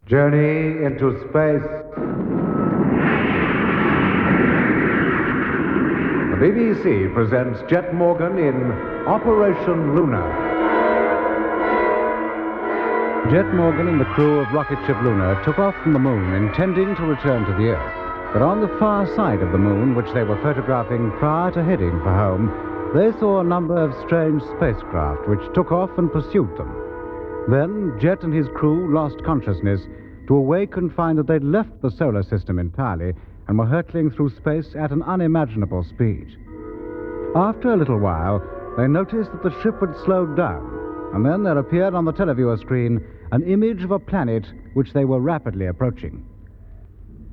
Journey into space. The BBC presents Jet Morgan in Operation Luna. Jet Morgan and the crew of rocket ship Luna took off from the moon, intending to return to the Earth. But on the far side of the moon, which they were photographing prior to heading for home, they saw a number of strange spacecraft which took off and pursued them. Then Jet and his crew lost consciousness to awake and find that they'd left the solar system entirely and were hurtling through space at an unimaginable speed. After a little while, they noticed that the ship had slowed down, and then there appeared on the televiewer screen an image of a planet which they were rapidly approaching.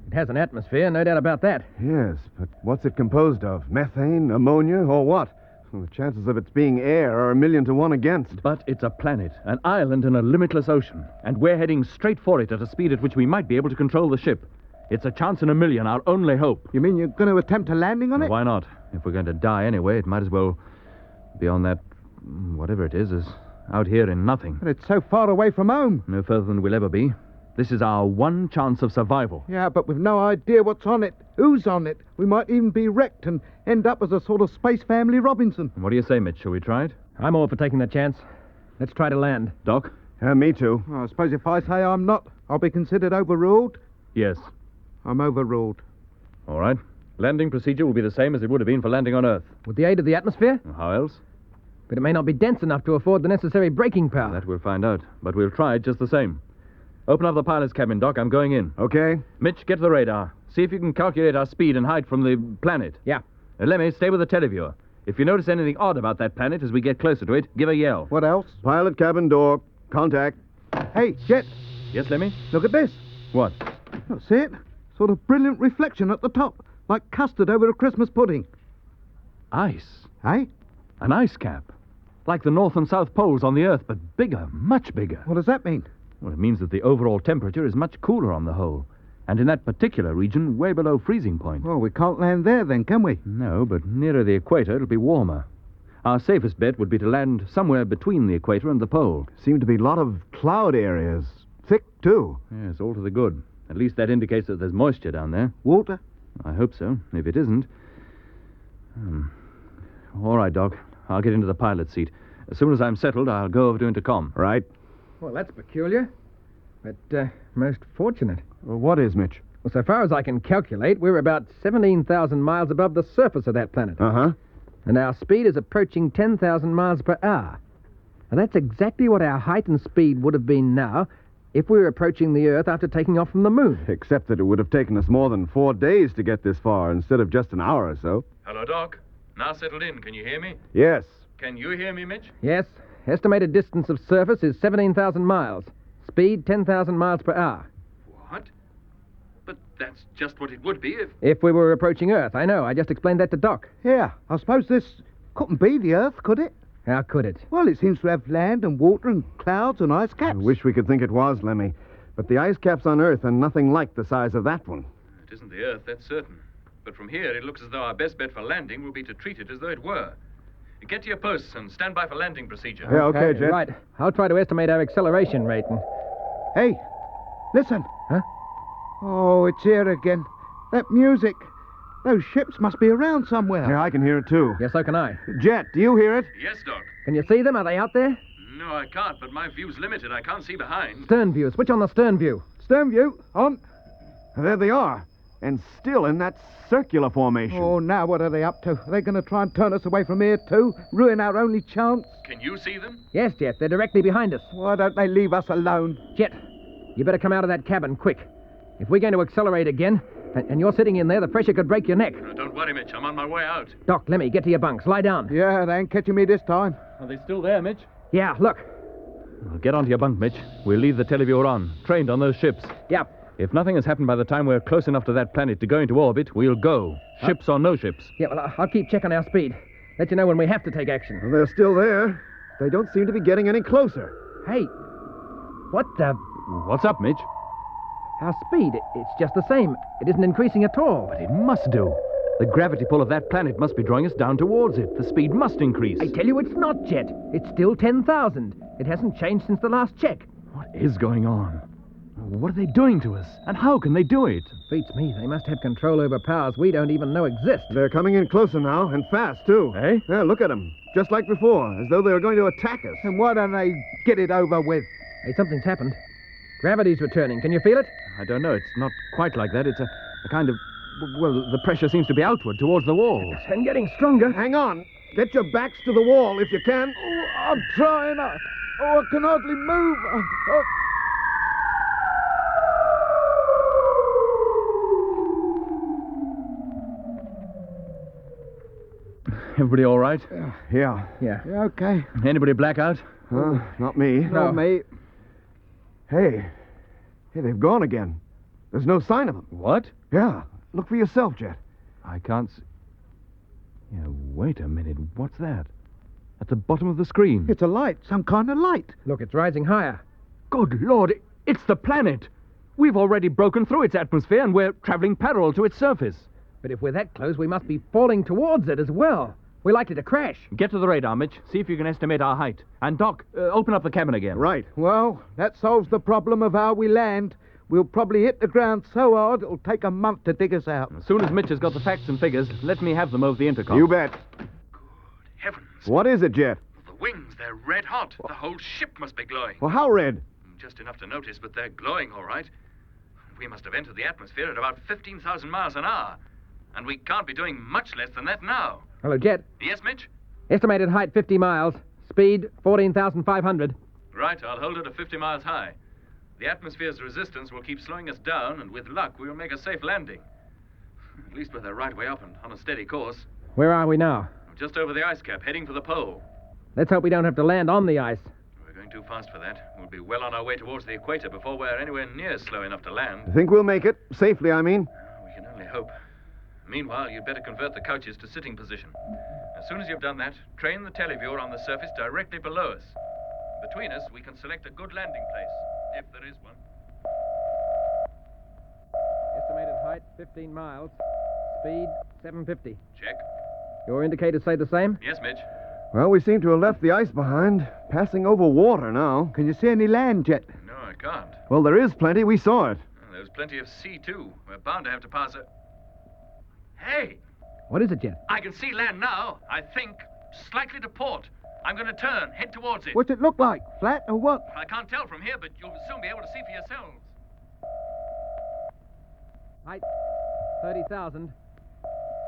It has an atmosphere, no doubt about that. Yes, but what's it composed of? Methane, ammonia, or what? Well, the chances of its being air are 1,000,000 to 1 against. But it's a planet, an island in a limitless ocean, and we're heading straight for it at a speed at which we might be able to control the ship. It's a chance in 1,000,000, our only hope. You mean you're going to attempt a landing on it? Why not? If we're going to die anyway, it might as well be on that, whatever it is out here in nothing. But it's so far away from home. No further than we'll ever be. This is our one chance of survival. Yeah, but we've no idea what's on it, who's on it. We might even be wrecked and end up as a sort of Space Family Robinson. What do you say, Mitch? Shall we try it? I'm all for taking the chance. Let's try to land. Doc? Me too. I suppose if I say I'm not, I'll be considered overruled. Yes. I'm overruled. All right. Landing procedure will be the same as it would have been for landing on Earth. With the aid of the atmosphere? How else? But it may not be dense enough to afford the necessary braking power. That we'll find out, but we'll try it just the same. Open up the pilot's cabin, Doc. I'm going in. Okay. Mitch, get to the radar. See if you can calculate our speed and height from the planet. Yeah. Lemmy, stay with the televiewer. If you notice anything odd about that planet as we get closer to it, give a yell. What else? Pilot cabin door. Contact. Hey, Jet, Yes, Lemmy? look at this. What? Oh, see it? Sort of brilliant reflection at the top, like custard over a Christmas pudding. Ice. Hey? An ice cap. Like the North and South Poles on the Earth, but bigger, much bigger. What does that mean? Well, it means that the overall temperature is much cooler on the whole. And in that particular region, way below freezing point. Well, we can't land there then, can we? No, but nearer the equator, it'll be warmer. Our safest bet would be to land somewhere between the equator and the pole. Seem to be a lot of cloud areas. Thick, too. Yes, all to the good. At least that indicates that there's moisture down there. Water? I hope so. If it isn't... All right, Doc. I'll get into the pilot's seat. As soon as I'm settled, I'll go over to intercom. Right. Well, that's peculiar, but most fortunate. Well, what is, Mitch? Well, so far as I can calculate, we're about 17,000 miles above the surface of that planet. Uh-huh. And our speed is approaching 10,000 miles per hour. And that's exactly what our height and speed would have been now if we were approaching the Earth after taking off from the moon. Except that it would have taken us more than 4 days to get this far instead of just an hour or so. Hello, Doc. Now settled in. Can you hear me? Yes. Can you hear me, Mitch? Yes, estimated distance of surface is 17,000 miles. Speed, 10,000 miles per hour. What? But that's just what it would be If we were approaching Earth, I know. I just explained that to Doc. Yeah, I suppose this couldn't be the Earth, could it? How could it? Well, it seems to have land and water and clouds and ice caps. I wish we could think it was, Lemmy. But the ice caps on Earth are nothing like the size of that one. It isn't the Earth, that's certain. But from here, it looks as though our best bet for landing will be to treat it as though it were. Get to your posts and stand by for landing procedure. Yeah, okay, Jet. Right. I'll try to estimate our acceleration rate and... Hey, listen. Huh? Oh, it's here again. That music. Those ships must be around somewhere. Yeah, I can hear it, too. Yes, so can I. Jet, do you hear it? Yes, Doc. Can you see them? Are they out there? No, I can't, but my view's limited. I can't see behind. Stern view. Switch on the stern view. Stern view, on. There they are. And still in that circular formation. Oh, now what are they up to? Are they going to try and turn us away from here, too? Ruin our only chance? Can you see them? Yes, Jet. They're directly behind us. Why don't they leave us alone? Jet, you better come out of that cabin, quick. If we're going to accelerate again, and you're sitting in there, the pressure could break your neck. Don't worry, Mitch. I'm on my way out. Doc, Lemmy, get to your bunks. Lie down. Yeah, they ain't catching me this time. Are they still there, Mitch? Yeah, look. Well, get onto your bunk, Mitch. We'll leave the televiewer on, trained on those ships. Yeah. If nothing has happened by the time we're close enough to that planet to go into orbit, we'll go. Ships or no ships. Yeah, well, I'll keep checking our speed. Let you know when we have to take action. Well, they're still there. They don't seem to be getting any closer. Hey, what the... What's up, Mitch? Our speed, it's just the same. It isn't increasing at all. But it must do. The gravity pull of that planet must be drawing us down towards it. The speed must increase. I tell you it's not, Jet. It's still 10,000. It hasn't changed since the last check. What is going on? What are they doing to us? And how can they do it? Beats me. They must have control over powers we don't even know exist. They're coming in closer now, and fast, too. Eh? Yeah, look at them. Just like before, as though they were going to attack us. And why don't they get it over with? Hey, something's happened. Gravity's returning. Can you feel it? I don't know. It's not quite like that. It's a kind of... Well, the pressure seems to be outward, towards the wall. And getting stronger. Hang on. Get your backs to the wall if you can. Oh, I'm trying. I can hardly move. Everybody all right? Yeah. Yeah. Yeah, okay. Anybody black out? Not me. No. Not me. Hey, they've gone again. There's no sign of them. What? Yeah. Look for yourself, Jet. I can't see... Yeah, wait a minute. What's that? At the bottom of the screen. It's a light. Some kind of light. Look, it's rising higher. Good Lord, it's the planet. We've already broken through its atmosphere and we're traveling parallel to its surface. But if we're that close, we must be falling towards it as well. We're likely to crash. Get to the radar, Mitch. See if you can estimate our height. And Doc, open up the cabin again. Right. Well, that solves the problem of how we land. We'll probably hit the ground so hard it'll take a month to dig us out. As soon as Mitch has got the facts and figures, let me have them over the intercom. You bet. Heavens. What is it, Jet? The wings, they're red hot. The whole ship must be glowing. Well, how red? Just enough to notice, but they're glowing all right. We must have entered the atmosphere at about 15,000 miles an hour. And we can't be doing much less than that now. Hello, Jet. Yes, Mitch? Estimated height 50 miles. Speed 14,500. Right, I'll hold it at 50 miles high. The atmosphere's resistance will keep slowing us down, and with luck, we'll make a safe landing. At least with the right way up and on a steady course. Where are we now? Just over the ice cap, heading for the pole. Let's hope we don't have to land on the ice. We're going too fast for that. We'll be well on our way towards the equator before we're anywhere near slow enough to land. Think we'll make it? Safely, I mean. We can only hope. Meanwhile, you'd better convert the couches to sitting position. As soon as you've done that, train the televiewer on the surface directly below us. Between us, we can select a good landing place, if there is one. Estimated height 15 miles. Speed 750. Check. Your indicators say the same? Yes, Mitch. Well, we seem to have left the ice behind. Passing over water now. Can you see any land, Jet? No, I can't. Well, there is plenty. We saw it. There's plenty of sea, too. We're bound to have to pass a... Hey! What is it, Jet? I can see land now, I think. Slightly to port. I'm going to turn, head towards it. What's it look like? Flat or what? I can't tell from here, but you'll soon be able to see for yourselves. Height 30,000.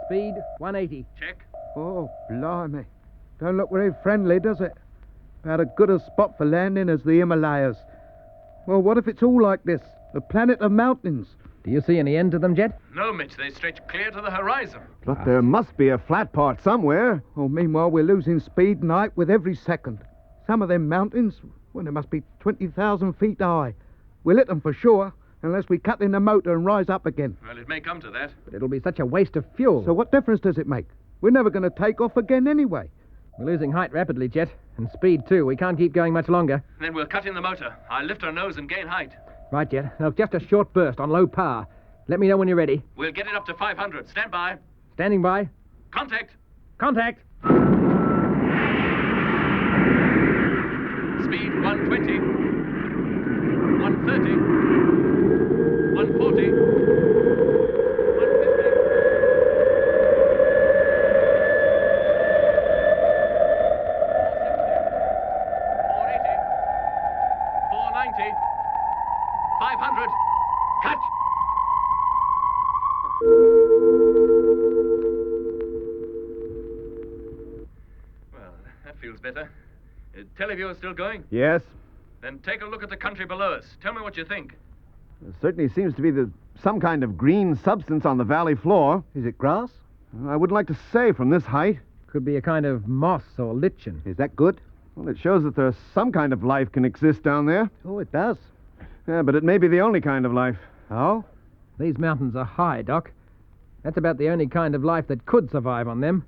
Speed 180. Check. Oh, blimey. Don't look very friendly, does it? About as good a spot for landing as the Himalayas. Well, what if it's all like this? The planet of mountains. Do you see any end to them, Jet? No, Mitch, they stretch clear to the horizon. But there must be a flat part somewhere. Oh, meanwhile, we're losing speed and height with every second. Some of them mountains, well, they must be 20,000 feet high. We'll hit them for sure, unless we cut in the motor and rise up again. Well, it may come to that. But it'll be such a waste of fuel. So what difference does it make? We're never going to take off again anyway. We're losing height rapidly, Jet. And speed, too. We can't keep going much longer. Then we'll cut in the motor. I'll lift our nose and gain height. Right, Jet. Now, just a short burst on low power. Let me know when you're ready. We'll get it up to 500. Stand by. Standing by. Contact. Contact. Speed 120. 130. 140. 150. 480. 500. Cut! Well, that feels better. Televiewer still going? Yes. Then take a look at the country below us. Tell me what you think. There certainly seems to be some kind of green substance on the valley floor. Is it grass? I wouldn't like to say from this height. Could be a kind of moss or lichen. Is that good? Well, it shows that there's some kind of life can exist down there. Oh, it does. Yeah, but it may be the only kind of life. Oh? These mountains are high, Doc. That's about the only kind of life that could survive on them.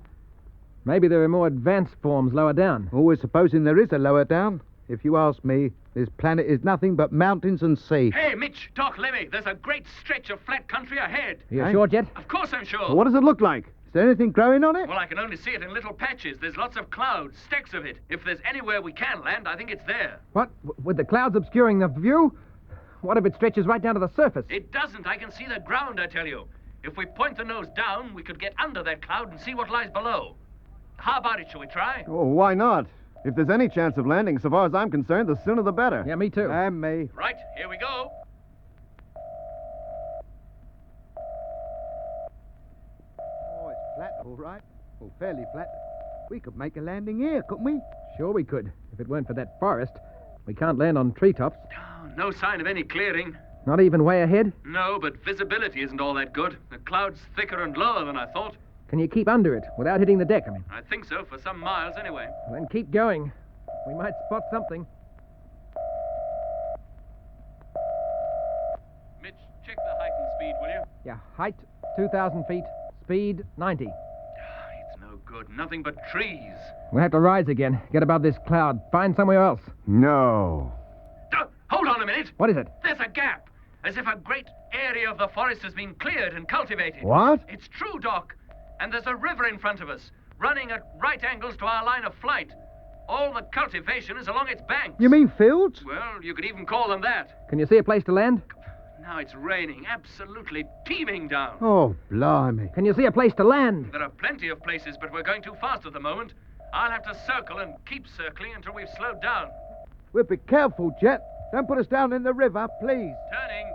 Maybe there are more advanced forms lower down. Always supposing there is a lower down. If you ask me, this planet is nothing but mountains and sea. Hey, Mitch, Doc, Lemmy, there's a great stretch of flat country ahead. Are you Hey. sure, Jet? Of course I'm sure. What does it look like? Is there anything growing on it? Well, I can only see it in little patches. There's lots of clouds, stacks of it. If there's anywhere we can land, I think it's there. What? With the clouds obscuring the view? What if it stretches right down to the surface? It doesn't. I can see the ground, I tell you. If we point the nose down, we could get under that cloud and see what lies below. How about it? Shall we try? Oh, why not? If there's any chance of landing, so far as I'm concerned, the sooner the better. Yeah, me too. And me. Right, here we go. Oh, it's flat, all right. Well, fairly flat. We could make a landing here, couldn't we? Sure we could, if it weren't for that forest. We can't land on treetops. Oh, no sign of any clearing. Not even way ahead. No, but visibility isn't all that good. The cloud's thicker and lower than I thought. Can you keep under it without hitting the deck, I mean? I think so, for some miles anyway. Then keep going. We might spot something. Mitch, check the height and speed, will you? Yeah, height 2,000 feet, speed 90. It's no good. Nothing but trees. We'll have to rise again, get above this cloud, find somewhere else. No. Hold on a minute. What is it? There's a gap. As if a great area of the forest has been cleared and cultivated. What? It's true, Doc. And there's a river in front of us, running at right angles to our line of flight. All the cultivation is along its banks. You mean fields? Well, you could even call them that. Can you see a place to land? Now it's raining, absolutely teeming down. Oh, blimey. Can you see a place to land? There are plenty of places, but we're going too fast at the moment. I'll have to circle and keep circling until we've slowed down. We'll be careful, Jet. Don't put us down in the river, please. Turning.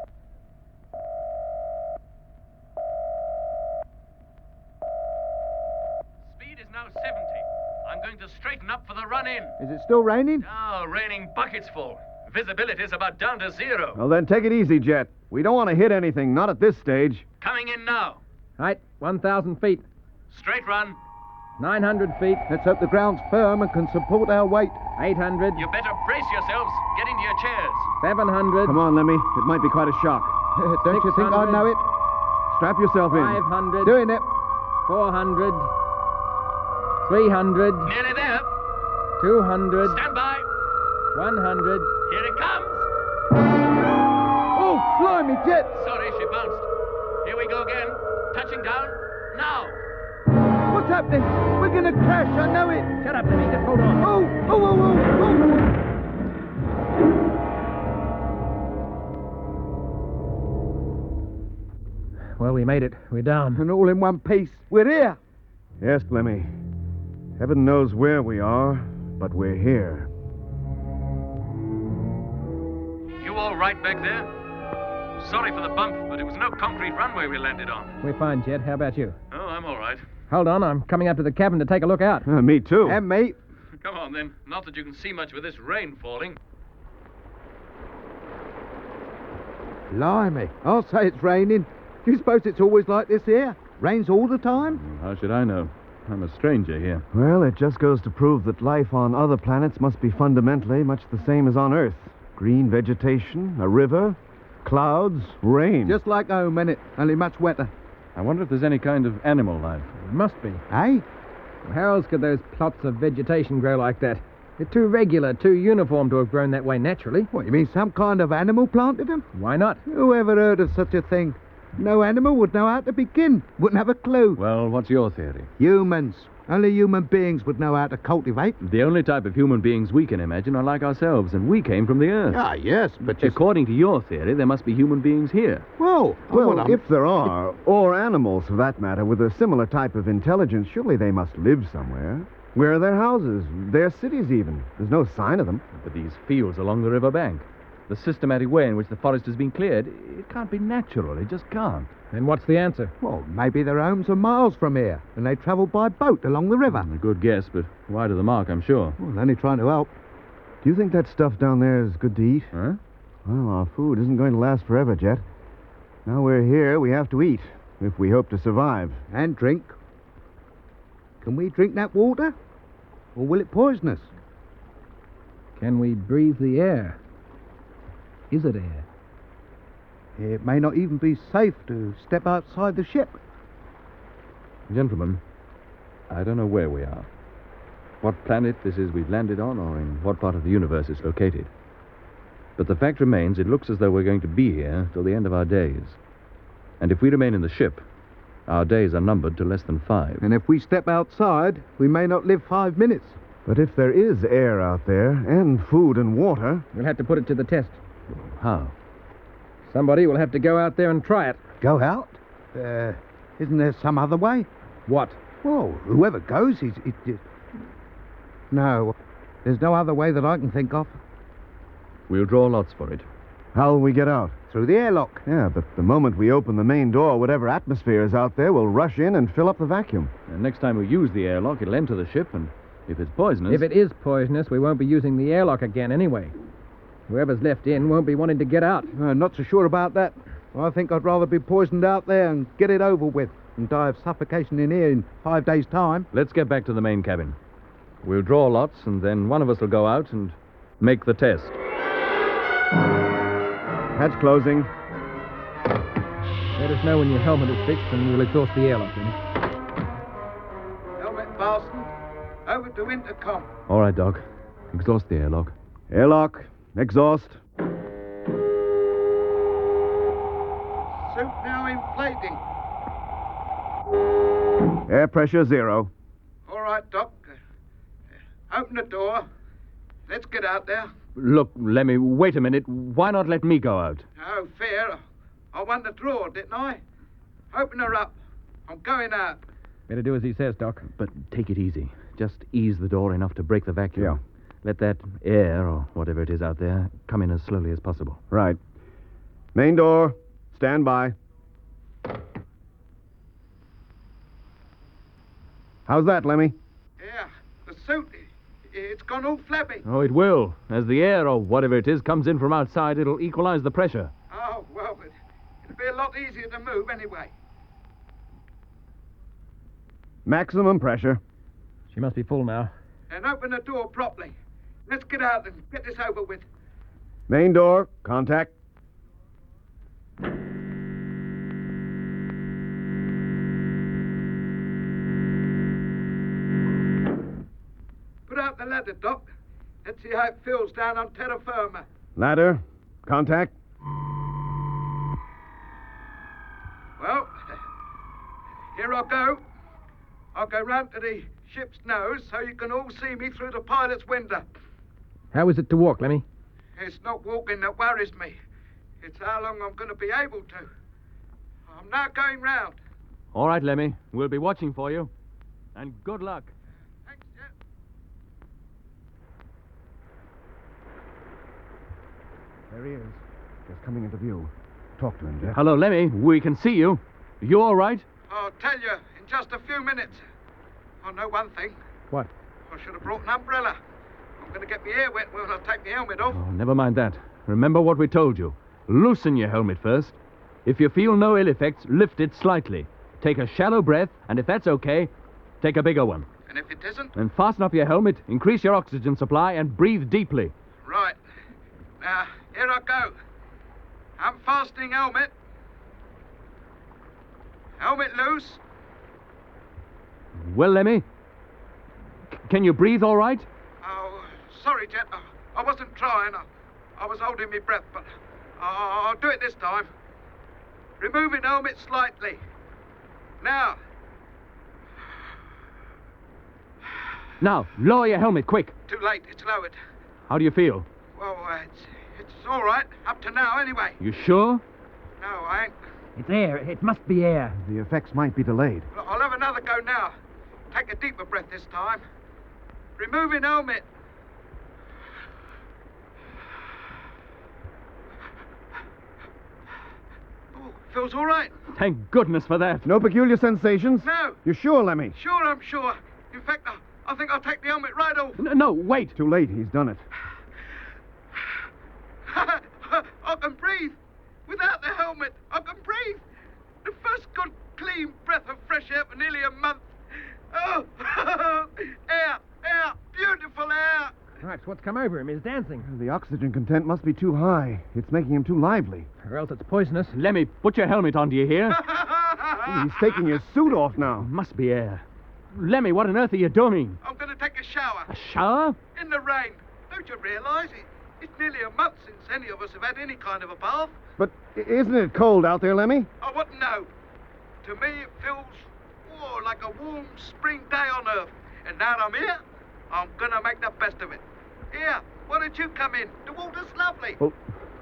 Speed is now 70. I'm going to straighten up for the run-in. Is it still raining? Oh, raining buckets full. Visibility's about down to 0. Well, then take it easy, Jet. We don't want to hit anything, not at this stage. Coming in now. Height 1,000 feet, Straight run. 900 feet, Let's hope the ground's firm and can support our weight. 800, You better brace yourselves. Get into your chairs. 700, Come on, Lemmy. It might be quite a shock. Don't you think I 600. know it? Strap yourself in. 500, Doing it. 400, 300, Nearly there. 200, Stand by. 100. Here it comes. Oh, blimey, Jet. Sorry, she bounced. Here we go again. Touching down. Now. What's happening? We're going to crash, I know it. Shut up, Lemmy, just hold on. Oh. Well, we made it. We're down. And all in one piece. We're here. Yes, Lemmy. Heaven knows where we are, but we're here. You all right back there? Sorry for the bump, but it was no concrete runway we landed on. We're fine, Jed. How about you? Oh, I'm all right. Hold on, I'm coming up to the cabin to take a look out. Me too. And me. Come on, then. Not that you can see much with this rain falling. Blimey. I'll say it's raining. Do you suppose it's always like this here? Rains all the time? How should I know? I'm a stranger here. Well, it just goes to prove that life on other planets must be fundamentally much the same as on Earth. Green vegetation, a river, clouds, rain. Just like home, innit? Only much wetter. I wonder if there's any kind of animal life. It must be. Eh? How else could those plots of vegetation grow like that? They're too regular, too uniform to have grown that way naturally. What, you mean some kind of animal planted them? Why not? Who ever heard of such a thing? No animal would know how to begin. Wouldn't have a clue. Well, what's your theory? Humans. Only human beings would know how to cultivate. The only type of human beings we can imagine are like ourselves, and we came from the Earth. Ah, yes, but According to your theory, there must be human beings here. Well, If there are, or animals for that matter, with a similar type of intelligence, surely they must live somewhere. Where are their houses? Their cities, even? There's no sign of them. But these fields along the river bank, the systematic way in which the forest has been cleared, it can't be natural. It just can't. Then what's the answer? Well, maybe their homes are miles from here, and they travel by boat along the river. A good guess, but wide of the mark, I'm sure. Well, only trying to help. Do you think that stuff down there is good to eat? Huh? Well, our food isn't going to last forever, Jet. Now we're here, we have to eat, if we hope to survive. And drink. Can we drink that water? Or will it poison us? Can we breathe the air? Is it air? It may not even be safe to step outside the ship. Gentlemen, I don't know where we are, what planet this is we've landed on, or in what part of the universe it's located. But the fact remains, it looks as though we're going to be here till the end of our days. And if we remain in the ship, our days are numbered to less than 5. And if we step outside, we may not live 5 minutes. But if there is air out there, and food and water... We'll have to put it to the test. How? Somebody will have to go out there and try it. Go out? Isn't there some other way? What? Well, whoever goes, No, there's no other way that I can think of. We'll draw lots for it. How'll we get out? Through the airlock. Yeah, but the moment we open the main door, whatever atmosphere is out there will rush in and fill up the vacuum. And next time we use the airlock, it'll enter the ship, and if it's poisonous... If it is poisonous, we won't be using the airlock again anyway. Whoever's left in won't be wanting to get out. Not so sure about that. I think I'd rather be poisoned out there and get it over with and die of suffocation in here in 5 days' time. Let's get back to the main cabin. We'll draw lots, and then one of us will go out and make the test. Hatch closing. Let us know when your helmet is fixed and we'll exhaust the airlock then. Helmet fastened. Over to intercom. All right, Doc. Exhaust the airlock. Airlock. Exhaust. Suit now inflating. Air pressure 0. All right, Doc. Open the door. Let's get out there. Look, Lemmy, wait a minute. Why not let me go out? Oh, fair. I won the draw, didn't I? Open her up. I'm going out. Better do as he says, Doc. But take it easy. Just ease the door enough to break the vacuum. Yeah. Let that air, or whatever it is out there, come in as slowly as possible. Right. Main door. Stand by. How's that, Lemmy? Yeah, the suit, it's gone all flappy. Oh, it will. As the air, or whatever it is, comes in from outside, it'll equalize the pressure. Oh, well, it'll be a lot easier to move anyway. Maximum pressure. She must be full now. And open the door properly. Let's get out and get this over with. Main door. Contact. Put out the ladder, Doc. Let's see how it feels down on terra firma. Ladder. Contact. Well, here I go. I'll go round to the ship's nose so you can all see me through the pilot's window. How is it to walk, Lemmy? It's not walking that worries me. It's how long I'm going to be able to. I'm now going round. All right, Lemmy. We'll be watching for you. And good luck. Thanks, Jet. There he is. Just coming into view. Talk to him, Jeff. Hello, Lemmy. We can see you. You all right? I'll tell you in just a few minutes. I know one thing. What? I should have brought an umbrella. I'm going to get my hair wet when I take my helmet off. Oh, never mind that. Remember what we told you. Loosen your helmet first. If you feel no ill effects, lift it slightly. Take a shallow breath, and if that's okay, take a bigger one. And if it isn't? Then fasten up your helmet, increase your oxygen supply, and breathe deeply. Right. Now, here I go. I'm fastening helmet. Helmet loose. Well, Lemmy, can you breathe all right? Oh, sorry, Jet. I wasn't trying. I was holding my breath, but I'll do it this time. Removing helmet slightly. Now. Now, lower your helmet, quick. Too late. It's lowered. How do you feel? Well, it's all right. Up to now, anyway. You sure? No, I ain't. It's air. It must be air. The effects might be delayed. Well, I'll have another go now. Take a deeper breath this time. Removing helmet. Oh, feels all right. Thank goodness for that. No peculiar sensations? No. You sure, Lemmy? Sure, I'm sure. In fact, I think I'll take the helmet right off. No, wait. Too late. He's done it. I can breathe. Without the helmet, I can breathe. The first good, clean breath of fresh air for nearly a month. Oh, air, beautiful air. Right, what's come over him? He's dancing. The oxygen content must be too high. It's making him too lively. Or else it's poisonous. Lemmy, put your helmet on, do you hear? He's taking his suit off now. Must be air. Lemmy, what on earth are you doing? I'm going to take a shower. A shower? In the rain. Don't you realize it? It's nearly a month since any of us have had any kind of a bath. But isn't it cold out there, Lemmy? I wouldn't know. To me, it feels like a warm spring day on Earth. And now that I'm here, I'm going to make the best of it. Here, why don't you come in? The water's lovely. Well,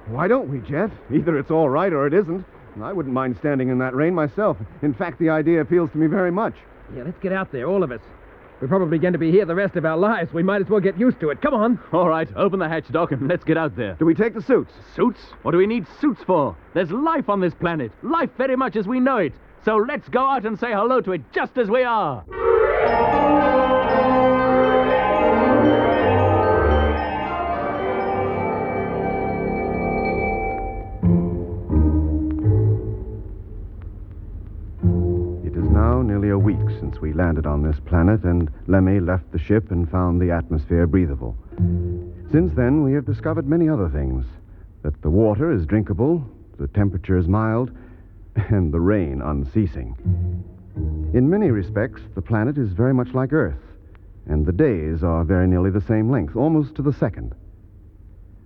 Why don't we, Jet? Either it's all right or it isn't. I wouldn't mind standing in that rain myself. In fact, the idea appeals to me very much. Yeah, let's get out there, all of us. We're probably going to be here the rest of our lives. We might as well get used to it. Come on. All right, open the hatch, Doc, and let's get out there. Do we take the suits? Suits? What do we need suits for? There's life on this planet. Life very much as we know it. So let's go out and say hello to it just as we are. It is now nearly a week since we landed on this planet, and Lemmy left the ship and found the atmosphere breathable. Since then, we have discovered many other things. That the water is drinkable, the temperature is mild, and the rain unceasing. In many respects, the planet is very much like Earth, and the days are very nearly the same length, almost to the second.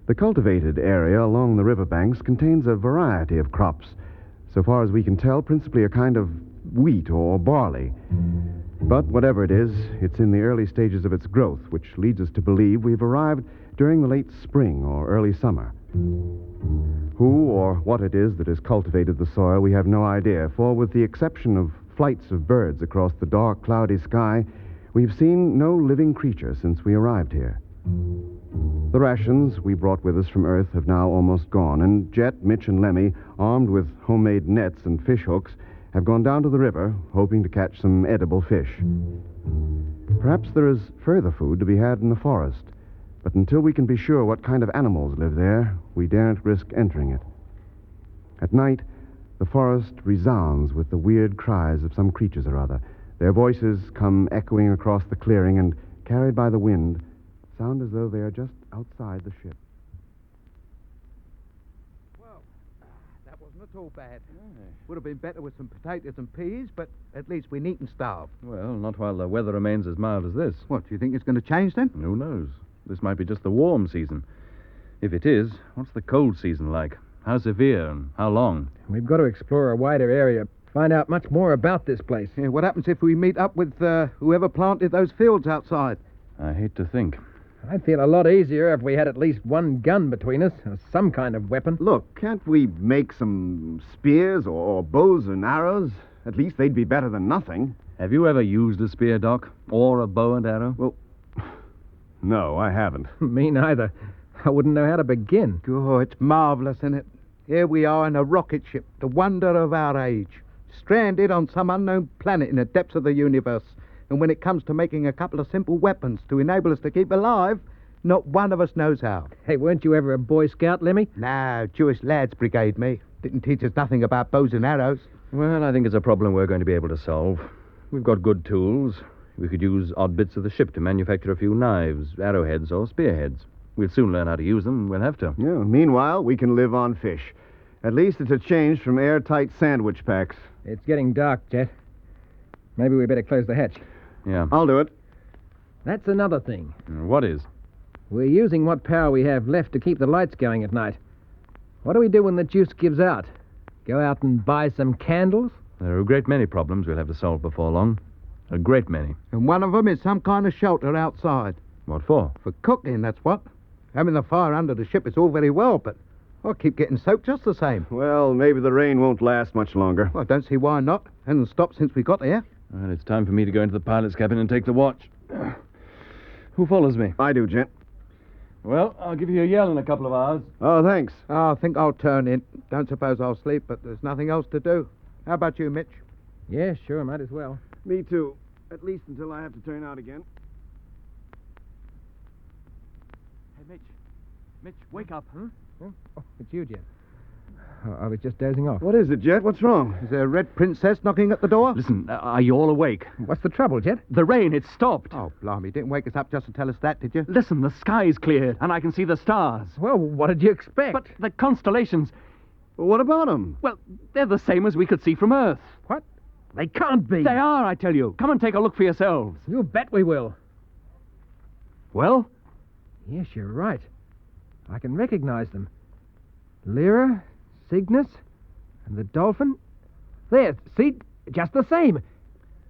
The cultivated area along the riverbanks contains a variety of crops, so far as we can tell, principally a kind of wheat or barley. But whatever it is, it's in the early stages of its growth, which leads us to believe we've arrived during the late spring or early summer. Who or what it is that has cultivated the soil, we have no idea, for with the exception of flights of birds across the dark, cloudy sky, we've seen no living creature since we arrived here. The rations we brought with us from Earth have now almost gone, and Jet, Mitch, and Lemmy, armed with homemade nets and fish hooks, have gone down to the river, hoping to catch some edible fish. Perhaps there is further food to be had in the forest, but until we can be sure what kind of animals live there, we daren't risk entering it. At night, the forest resounds with the weird cries of some creatures or other. Their voices come echoing across the clearing and, carried by the wind, sound as though they are just outside the ship. Well, that wasn't at all bad. Would have been better with some potatoes and peas, but at least we needn't starve. Well, not while the weather remains as mild as this. What, do you think it's going to change then? Who knows? This might be just the warm season. If it is, what's the cold season like? How severe and how long? We've got to explore a wider area, find out much more about this place. Yeah, what happens if we meet up with whoever planted those fields outside? I hate to think. I'd feel a lot easier if we had at least one gun between us, or some kind of weapon. Look, can't we make some spears or bows and arrows? At least they'd be better than nothing. Have you ever used a spear, Doc? Or a bow and arrow? Well, no, I haven't. Me neither. I wouldn't know how to begin. Oh, it's marvelous, isn't it? Here we are in a rocket ship, the wonder of our age, stranded on some unknown planet in the depths of the universe. And when it comes to making a couple of simple weapons to enable us to keep alive, not one of us knows how. Hey, weren't you ever a Boy Scout, Lemmy? No, Jewish Lads Brigade, me. Didn't teach us nothing about bows and arrows. Well, I think it's a problem we're going to be able to solve. We've got good tools. We could use odd bits of the ship to manufacture a few knives, arrowheads, or spearheads. We'll soon learn how to use them. We'll have to. Yeah, meanwhile, we can live on fish. At least it's a change from airtight sandwich packs. It's getting dark, Jet. Maybe we better close the hatch. Yeah. I'll do it. That's another thing. What is? We're using what power we have left to keep the lights going at night. What do we do when the juice gives out? Go out and buy some candles? There are a great many problems we'll have to solve before long. A great many. And one of them is some kind of shelter outside. What for? For cooking, that's what. Having the fire under the ship is all very well, but I'll keep getting soaked just the same. Well, maybe the rain won't last much longer. Well, I don't see why not. Hasn't stopped since we got here. Well, it's time for me to go into the pilot's cabin and take the watch. Who follows me? I do, Gent. Well, I'll give you a yell in a couple of hours. Oh, thanks. I think I'll turn in. Don't suppose I'll sleep, but there's nothing else to do. How about you, Mitch? Yeah, sure, might as well. Me too. At least until I have to turn out again. Hey, Mitch. Mitch, wake up. Oh, it's you, Jet. Oh, I was just dozing off. What is it, Jet? What's wrong? Is there a red princess knocking at the door? Listen, are you all awake? What's the trouble, Jet? The rain, it's stopped. Oh, blimey, didn't wake us up just to tell us that, did you? Listen, the sky's cleared, and I can see the stars. Well, what did you expect? But the constellations, Well, what about them? well, they're the same as we could see from Earth. What? They can't be. They are, I tell you. Come and take a look for yourselves. You bet we will. Well? Yes, you're right. I can recognize them. Lyra, Cygnus, and the dolphin. There, see? Just the same.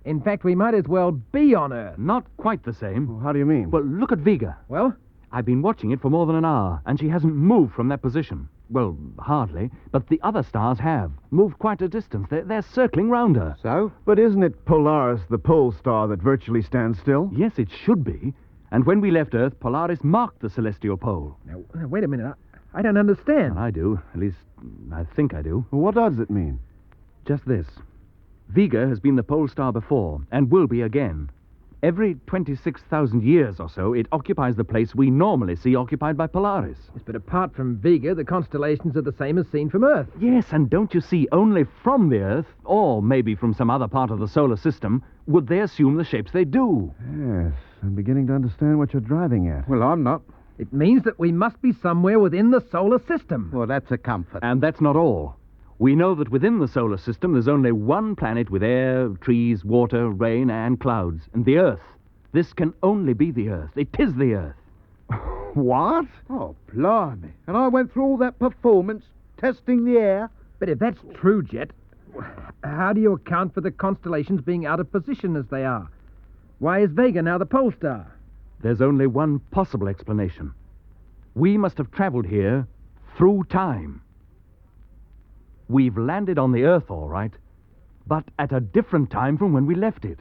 In fact, we might as well be on Earth. Not quite the same. Well, how do you mean? Well, look at Vega. Well, I've been watching it for more than an hour, and she hasn't moved from that position. Well, hardly. But the other stars have. Moved quite a distance. They're circling round her. So? But isn't it Polaris, the pole star, that virtually stands still? Yes, it should be. And when we left Earth, Polaris marked the celestial pole. Now, wait a minute. I don't understand. And I do. At least, I think I do. Well, what does it mean? Just this. Vega has been the pole star before, and will be again. Every 26,000 years or so, it occupies the place we normally see occupied by Polaris. Yes, but apart from Vega, the constellations are the same as seen from Earth. Yes, and don't you see, only from the Earth, or maybe from some other part of the solar system, would they assume the shapes they do. Yes, I'm beginning to understand what you're driving at. Well, I'm not. It means that we must be somewhere within the solar system. Well, that's a comfort. And that's not all. We know that within the solar system there's only one planet with air, trees, water, rain, and clouds, and the Earth. This can only be the Earth. It is the Earth. What? Oh, blimey. And I went through all that performance, testing the air. But if that's true, Jet, how do you account for the constellations being out of position as they are? Why is Vega now the pole star? There's only one possible explanation. We must have traveled here through time. We've landed on the Earth, all right, but at a different time from when we left it.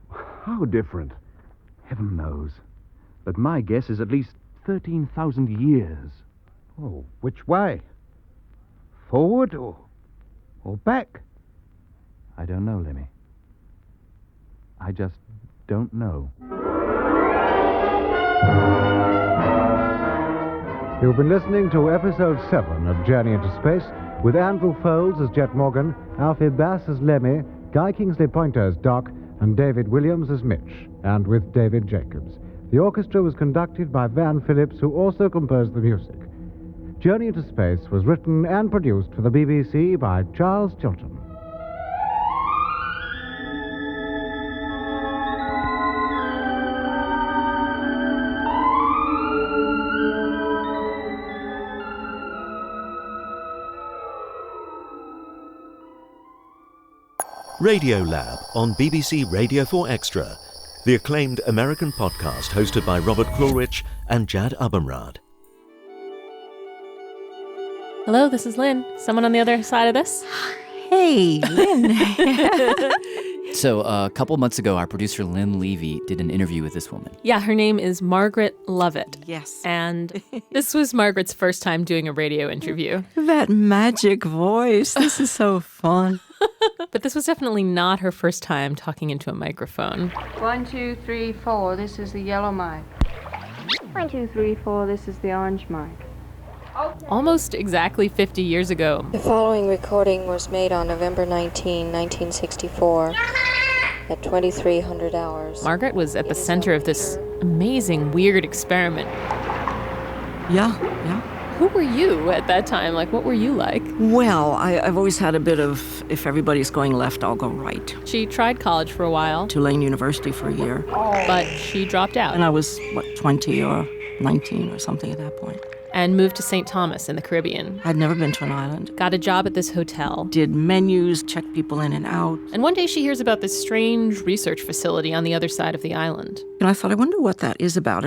How different? Heaven knows. But my guess is at least 13,000 years. Oh, which way? Forward or back? I don't know, Lemmy. I just don't know. You've been listening to Episode 7 of Journey into Space, with Andrew Foulds as Jet Morgan, Alfie Bass as Lemmy, Guy Kingsley Pointer as Doc, and David Williams as Mitch, and with David Jacobs. The orchestra was conducted by Van Phillips, who also composed the music. Journey into Space was written and produced for the BBC by Charles Chilton. Radiolab on BBC Radio 4 Extra, the acclaimed American podcast hosted by Robert Krulwich and Jad Abumrad. Hello, this is Lynn. Someone on the other side of this? Hey, Lynn. So a couple months ago, our producer Lynn Levy did an interview with this woman. Yeah, her name is Margaret Lovett. Yes. And this was Margaret's first time doing a radio interview. That magic voice. This is so fun. But this was definitely not her first time talking into a microphone. 1, 2, 3, 4. This is the yellow mic. 1, 2, 3, 4. This is the orange mic. Almost exactly 50 years ago. The following recording was made on November 19, 1964, at 2300 hours. Margaret was at the center of this amazing, weird experiment. Yeah. Who were you at that time? Like, what were you like? Well, I've always had a bit of, if everybody's going left, I'll go right. She tried college for a while. Tulane University for a year. But she dropped out. And I was, 20 or 19 or something at that point. And moved to St. Thomas in the Caribbean. I'd never been to an island. Got a job at this hotel. Did menus, checked people in and out. And one day she hears about this strange research facility on the other side of the island. And I thought, I wonder what that is about.